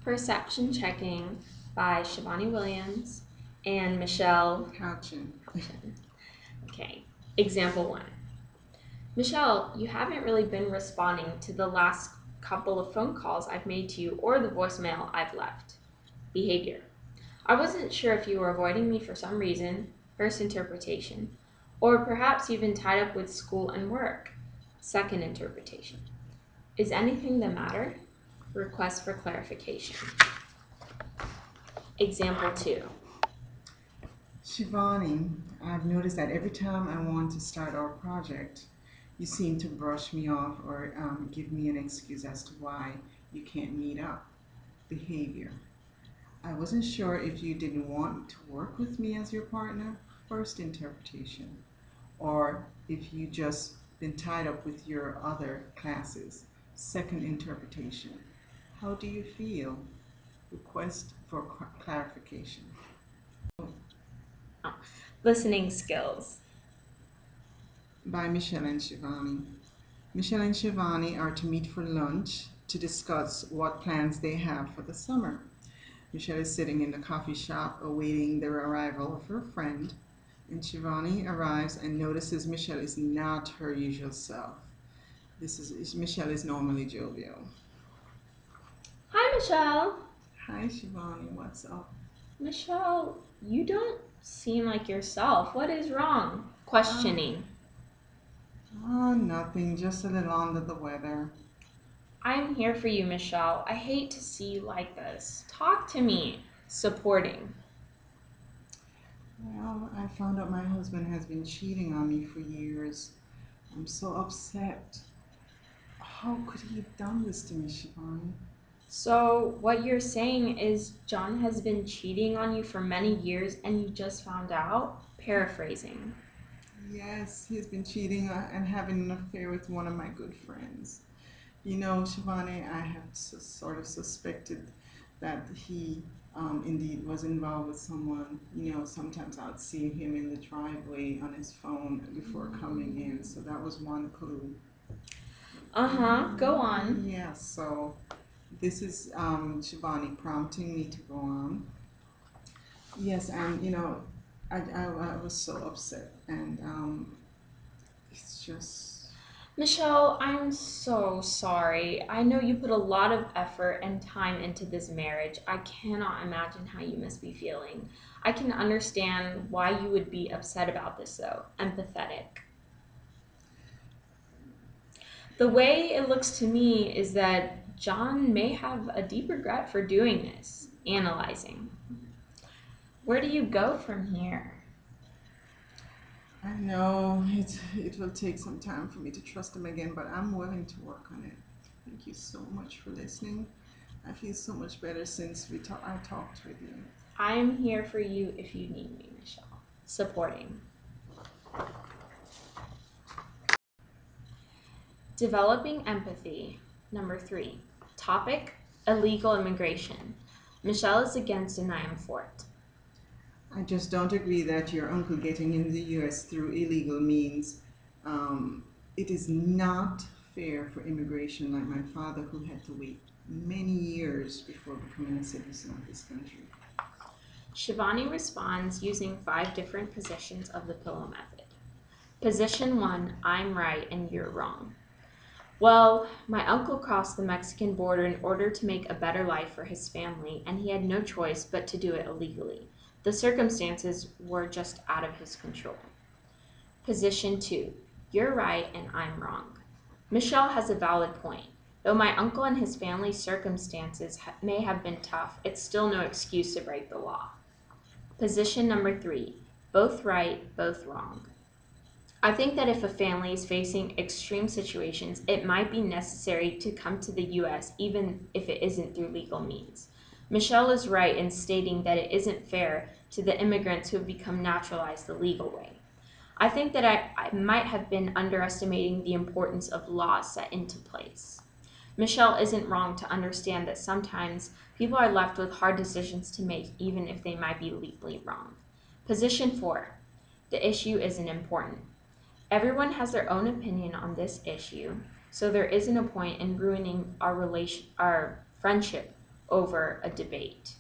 Perception Checking by Shivani Williams and Michelle. Couchin. Okay, example 1. Michelle, you haven't really been responding to the last couple of phone calls I've made to you or the voicemail I've left. Behavior. I wasn't sure if you were avoiding me for some reason, first interpretation, or perhaps you've been tied up with school and work, second interpretation. Is anything the matter? Request for clarification. Example 2. Shivani, I've noticed that every time I want to start our project, you seem to brush me off or give me an excuse as to why you can't meet up. Behavior. I wasn't sure if you didn't want to work with me as your partner, first interpretation, or if you just been tied up with your other classes, second interpretation. How do you feel? Request for clarification. Listening skills. By Michelle and Shivani. Michelle and Shivani are to meet for lunch to discuss what plans they have for the summer. Michelle is sitting in the coffee shop awaiting the arrival of her friend, and Shivani arrives and notices Michelle is not her usual self. Michelle is normally jovial. Hi, Michelle. Hi Shivani, what's up? Michelle, you don't seem like yourself. What is wrong? Questioning. Nothing, just a little under the weather. I'm here for you, Michelle. I hate to see you like this. Talk to me. Supporting. Well, I found out my husband has been cheating on me for years. I'm so upset. How could he have done this to me, Shivani? So, what you're saying is John has been cheating on you for many years and you just found out? Paraphrasing. Yes, he's been cheating and having an affair with one of my good friends. You know, Shivani, I have sort of suspected that he indeed was involved with someone. You know, sometimes I'd see him in the driveway on his phone before coming in, so that was one clue. Go on. Yeah, so this is Shivani prompting me to go on. Yes, and you know, I was so upset, and it's just. Michelle, I'm so sorry. I know you put a lot of effort and time into this marriage. I cannot imagine how you must be feeling. I can understand why you would be upset about this, though. Empathetic. The way it looks to me is that John may have a deep regret for doing this. Analyzing. Where do you go from here? I know it will take some time for me to trust him again, but I'm willing to work on it. Thank you so much for listening. I feel so much better since I talked with you. I'm here for you if you need me, Michelle. Supporting. Developing empathy. Number 3. Topic: illegal immigration. Michelle is against and I am for it. I just don't agree that your uncle getting in the U.S. through illegal means. It is not fair for immigration like my father, who had to wait many years before becoming a citizen of this country. Shivani responds using 5 different positions of the pillow method. Position 1, I'm right and you're wrong. Well, my uncle crossed the Mexican border in order to make a better life for his family, and he had no choice but to do it illegally. The circumstances were just out of his control. Position 2, you're right and I'm wrong. Michelle has a valid point. Though my uncle and his family's circumstances may have been tough, it's still no excuse to break the law. Position number 3, both right, both wrong. I think that if a family is facing extreme situations, it might be necessary to come to the U.S. even if it isn't through legal means. Michelle is right in stating that it isn't fair to the immigrants who have become naturalized the legal way. I think that I might have been underestimating the importance of laws set into place. Michelle isn't wrong to understand that sometimes people are left with hard decisions to make even if they might be legally wrong. Position 4, the issue isn't important. Everyone has their own opinion on this issue, so there isn't a point in ruining our friendship over a debate.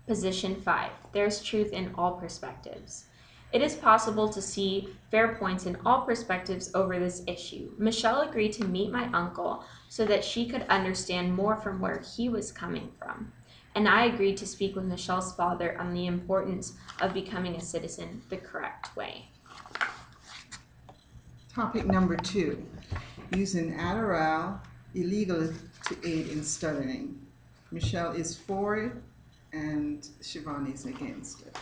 Position 5. There's truth in all perspectives. It is possible to see fair points in all perspectives over this issue. Michelle agreed to meet my uncle so that she could understand more from where he was coming from. And I agreed to speak with Michelle's father on the importance of becoming a citizen the correct way. Topic number 2, using Adderall illegally to aid in studying. Michelle is for it and Shivani is against it.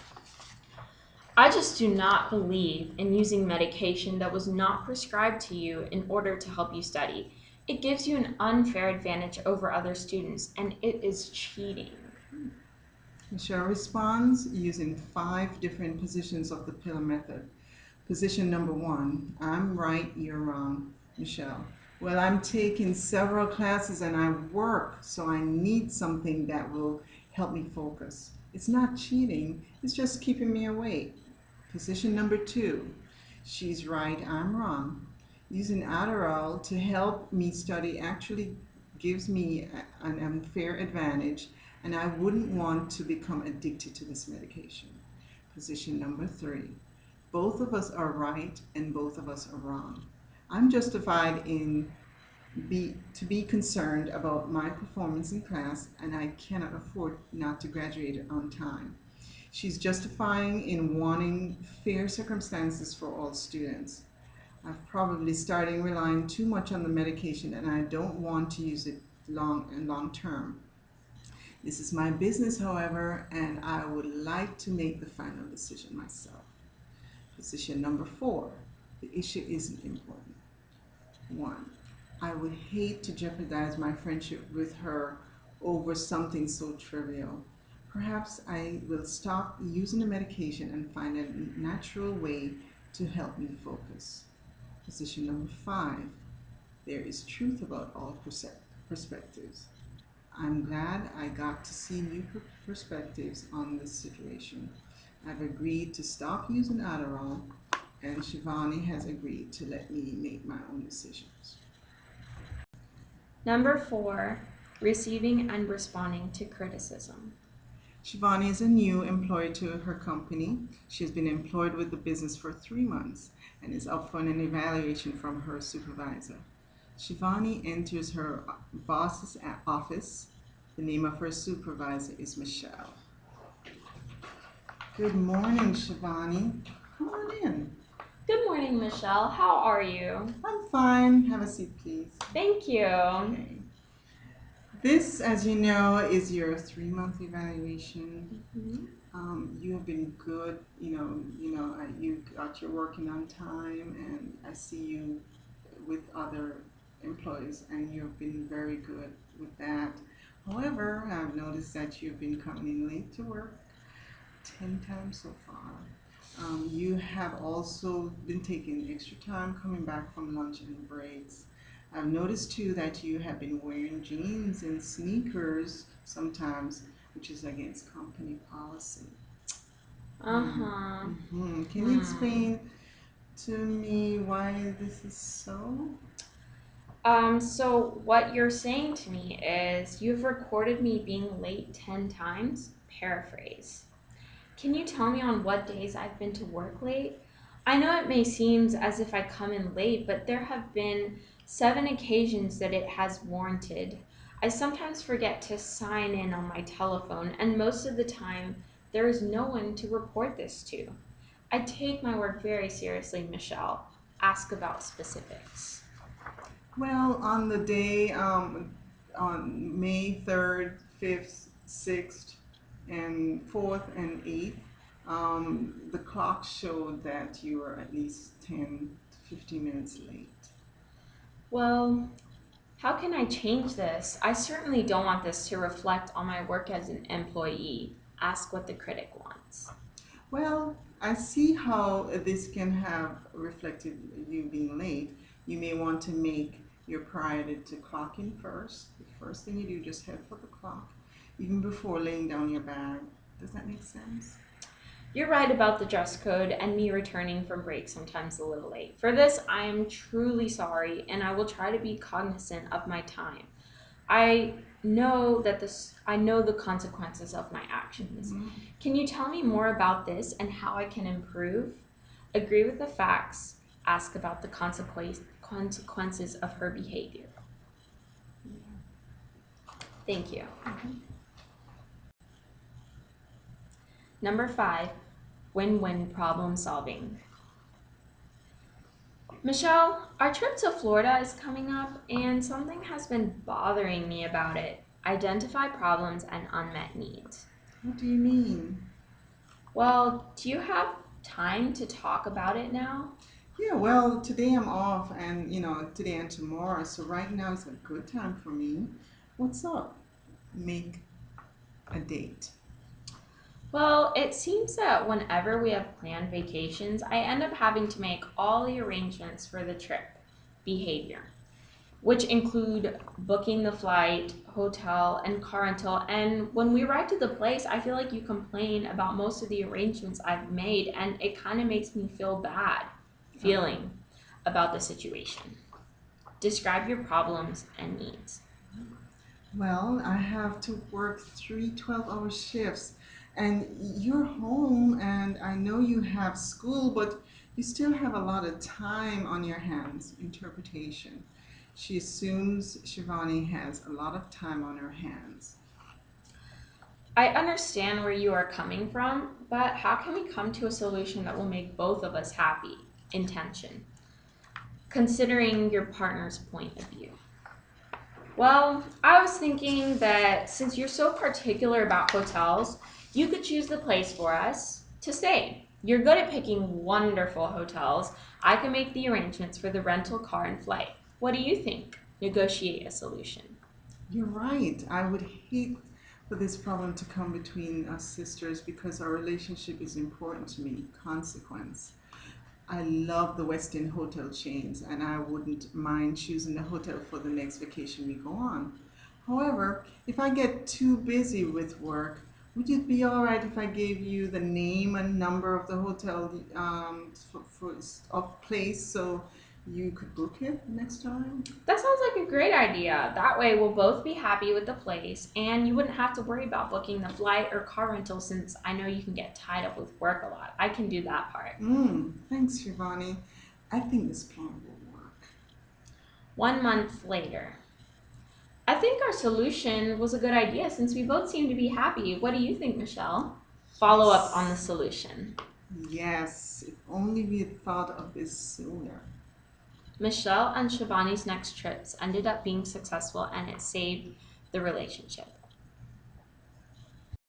I just do not believe in using medication that was not prescribed to you in order to help you study. It gives you an unfair advantage over other students, and it is cheating. Michelle responds using 5 different positions of the pill method. Position number 1, I'm right, you're wrong. Michelle, well, I'm taking several classes and I work, so I need something that will help me focus. It's not cheating, it's just keeping me awake. Position number 2, she's right, I'm wrong. Using Adderall to help me study actually gives me an unfair advantage, and I wouldn't want to become addicted to this medication. Position number 3, both of us are right and both of us are wrong. I'm justified to be concerned about my performance in class, and I cannot afford not to graduate on time. She's justifying in wanting fair circumstances for all students. I've probably started relying too much on the medication and I don't want to use it long term. This is my business, however, and I would like to make the final decision myself. Position number 4, the issue isn't important. 1, I would hate to jeopardize my friendship with her over something so trivial. Perhaps I will stop using the medication and find a natural way to help me focus. Position number 5, there is truth about all perspectives. I'm glad I got to see new perspectives on this situation. I've agreed to stop using Adderall, and Shivani has agreed to let me make my own decisions. Number 4, receiving and responding to criticism. Shivani is a new employee to her company. She has been employed with the business for 3 months and is up for an evaluation from her supervisor. Shivani enters her boss's office. The name of her supervisor is Michelle. Good morning, Shivani. Come on in. Good morning, Michelle. How are you? I'm fine. Have a seat, please. Thank you. Okay. This, as you know, is your 3-month evaluation. You have been good. You got your working on time, and I see you with other employees, and you've been very good with that. However, I've noticed that you've been coming in late to work 10 times so far. You have also been taking extra time coming back from lunch and breaks. I've noticed too that you have been wearing jeans and sneakers sometimes, which is against company policy. Uh-huh. Can you explain to me why this is so? So what you're saying to me is you've recorded me being late 10 times? Paraphrase. Can you tell me on what days I've been to work late? I know it may seem as if I come in late, but there have been 7 occasions that it has warranted. I sometimes forget to sign in on my telephone, and most of the time, there is no one to report this to. I take my work very seriously, Michelle. Ask about specifics. Well, on the day on May 3rd, 5th, 6th, and 4th and 8th, the clock showed that you were at least 10 to 15 minutes late. Well, how can I change this? I certainly don't want this to reflect on my work as an employee. Ask what the critic wants. Well, I see how this can have reflected you being late. You may want to make your priority to clock in first. The first thing you do, just head for the clock, even before laying down your bag. Does that make sense? You're right about the dress code and me returning from break sometimes a little late. For this, I am truly sorry, and I will try to be cognizant of my time. I I know the consequences of my actions. Mhm. Can you tell me more about this and how I can improve? Agree with the facts. Ask about the consequences of her behavior. Thank you. Number 5, win-win problem solving. Michelle, our trip to Florida is coming up and something has been bothering me about it. Identify problems and unmet needs. What do you mean? Well, do you have time to talk about it now? Yeah, well, today I'm off and, today and tomorrow. So right now is a good time for me. What's up? Make a date. Well, it seems that whenever we have planned vacations, I end up having to make all the arrangements for the trip behavior, which include booking the flight, hotel, and car rental. And when we arrive to the place, I feel like you complain about most of the arrangements I've made, and it kind of makes me feel bad Oh, feeling about the situation. Describe your problems and needs. well, I have to work 3 12-hour shifts, and you're home, and I know you have school, but you still have a lot of time on your hands. Interpretation. She assumes Shivani has a lot of time on her hands. I understand where you are coming from, but how can we come to a solution that will make both of us happy? Intention, considering your partner's point of view. Well, I was thinking that since you're so particular about hotels, you could choose the place for us to stay. You're good at picking wonderful hotels. I can make the arrangements for the rental car and flight. What do you think? Negotiate a solution. You're right. I would hate for this problem to come between us sisters because our relationship is important to me. Consequence. I love the West End hotel chains and I wouldn't mind choosing the hotel for the next vacation we go on. However, if I get too busy with work, would it be all right if I gave you the name and number of the hotel of place so you could book it next time? That sounds like a great idea. That way, we'll both be happy with the place, and you wouldn't have to worry about booking the flight or car rental since I know you can get tied up with work a lot. I can do that part. Thanks, Shivani. I think this plan will work. 1 month later. I think our solution was a good idea since we both seem to be happy. What do you think, Michelle? Follow up on the Yes. solution. Yes, if only we had thought of this sooner. Michelle and Shivani's next trips ended up being successful and it saved the relationship.